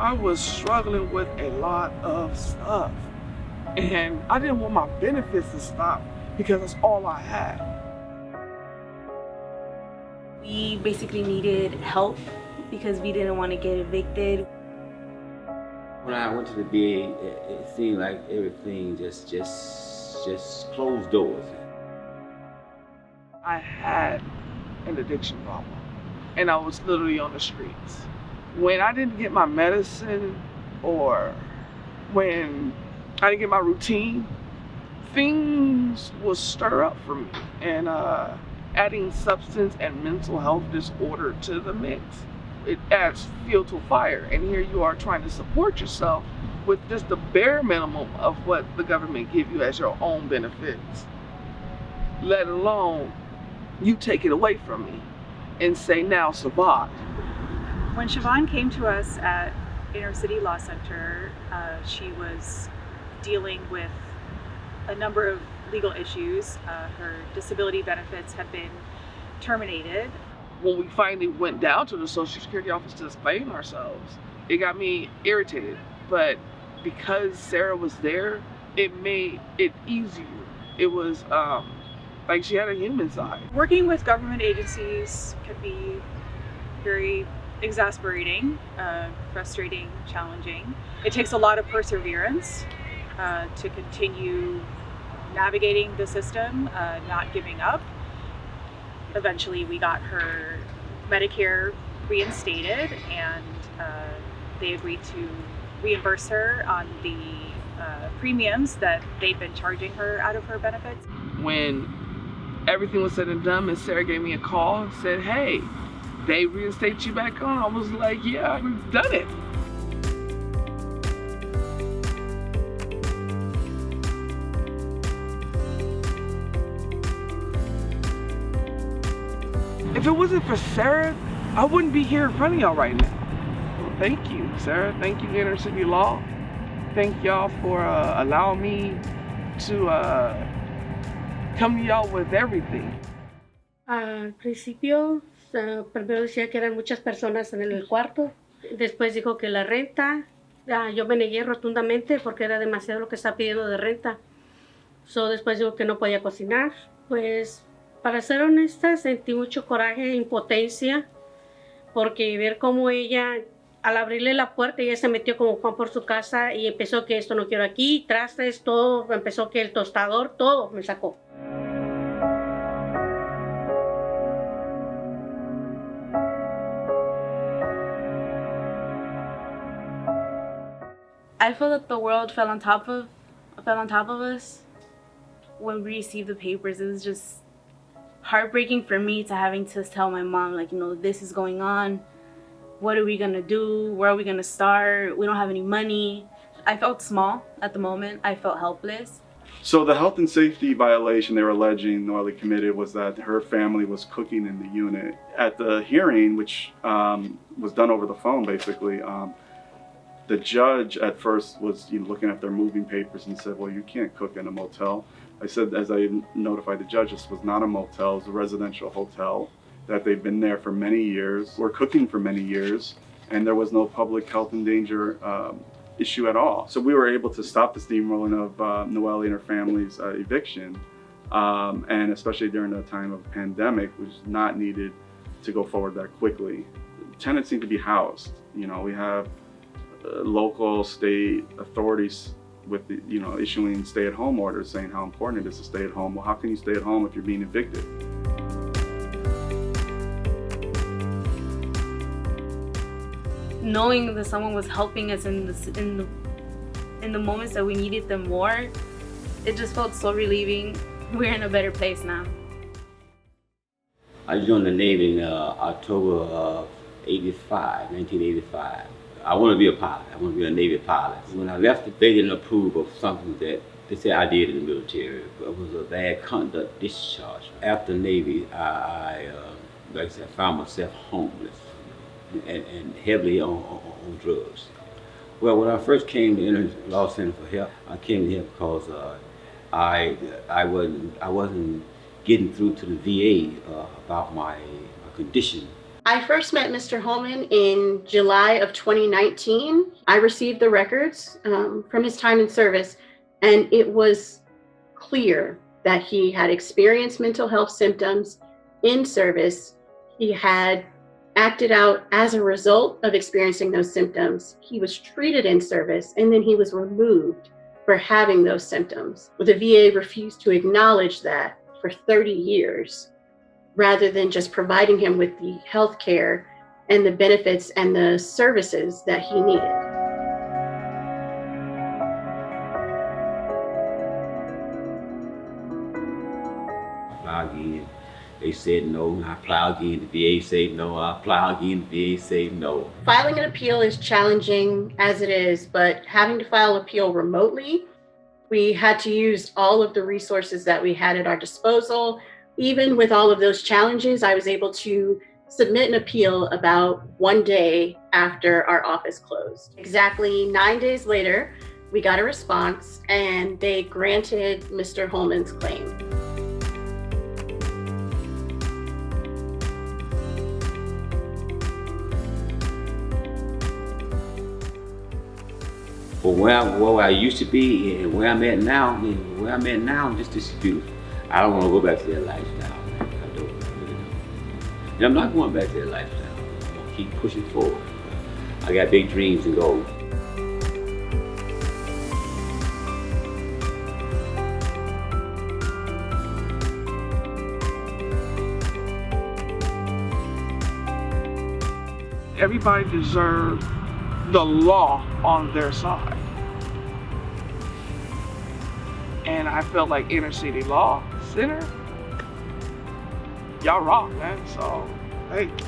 I was struggling with a lot of stuff. And I didn't want my benefits to stop because that's all I had. We basically needed help because we didn't want to get evicted. When I went to the VA, it seemed like everything just closed doors. I had an addiction problem and I was literally on the streets. When I didn't get my medicine or when I didn't get my routine, things would stir up for me. And adding substance and mental health disorder to the mix, it adds fuel to fire. And here you are trying to support yourself with just the bare minimum of what the government give you as your own benefits. Let alone you take it away from me and say, now survive. When Siobhan came to us at Inner City Law Center, she was dealing with a number of legal issues. Her disability benefits had been terminated. When we finally went down to the Social Security office to explain ourselves, it got me irritated. But because Sarah was there, it made it easier. It was like she had a human side. Working with government agencies can be very exasperating, frustrating, challenging. It takes a lot of perseverance to continue navigating the system, not giving up. Eventually we got her Medicare reinstated, and they agreed to reimburse her on the premiums that they'd been charging her out of her benefits. When everything was said and done, Miss Sarah gave me a call and said, hey, they reinstate you back on. I was like, yeah, we've done it. If it wasn't for Sarah, I wouldn't be here in front of y'all right now. Thank you, Sarah. Thank you, Inner City Law. Thank y'all for allowing me to come to y'all with everything. Al principio, primero decía que eran muchas personas en el cuarto. Después dijo que la renta. Yo me negué rotundamente porque era demasiado lo que estaba pidiendo de renta. Después dijo que no podía cocinar. Pues, para ser honesta, sentí mucho coraje e impotencia porque ver cómo ella, al abrirle la puerta, ella se metió como Juan por su casa y empezó que esto no quiero aquí, trastes, todo, empezó que el tostador, todo me sacó. I feel that the world fell on top of us when we received the papers. It was just heartbreaking for me to having to tell my mom, like, this is going on. What are we gonna do? Where are we gonna start? We don't have any money. I felt small at the moment. I felt helpless. So the health and safety violation they were alleging Norley committed was that her family was cooking in the unit. At the hearing, which was done over the phone basically, the judge at first was looking at their moving papers and said, well, you can't cook in a motel. I said, as I notified the judge, this was not a motel, it was a residential hotel, that they've been there for many years, were cooking for many years, and there was no public health and danger issue at all. So we were able to stop the steamrolling of Noelle and her family's eviction, and especially during the time of the pandemic, which is not needed to go forward that quickly. Tenants need to be housed. We have local, state authorities with the, issuing stay-at-home orders saying how important it is to stay at home. Well, how can you stay at home if you're being evicted? Knowing that someone was helping us in the moments that we needed them more, it just felt so relieving. We're in a better place now. I joined the Navy in October of 1985. I want to be a pilot. I want to be a Navy pilot. When I left, they didn't approve of something that they said I did in the military. It was a bad conduct discharge. After Navy, I like I said, found myself homeless and heavily on drugs. Well, when I first came to Inner Law Center for help, I came here because I wasn't getting through to the VA about my condition. I first met Mr. Holman in July of 2019. I received the records from his time in service, and it was clear that he had experienced mental health symptoms in service. He had acted out as a result of experiencing those symptoms. He was treated in service, and then he was removed for having those symptoms. The VA refused to acknowledge that for 30 years, rather than just providing him with the health care and the benefits and the services that he needed. Apply again. They said no. I apply again. The VA said no. I apply again. The VA said no. Filing an appeal is challenging as it is, but having to file appeal remotely, we had to use all of the resources that we had at our disposal. Even with all of those challenges, I was able to submit an appeal about 1 day after our office closed. Exactly 9 days later, we got a response and they granted Mr. Holman's claim. But where I used to be and where I'm at now, this is beautiful. I don't want to go back to that lifestyle. Man. I don't. And I'm not going back to that lifestyle. I'm going to keep pushing forward. I got big dreams and goals. Everybody deserves the law on their side. And I felt like Inner City Law Center, y'all rock, man. So, thanks.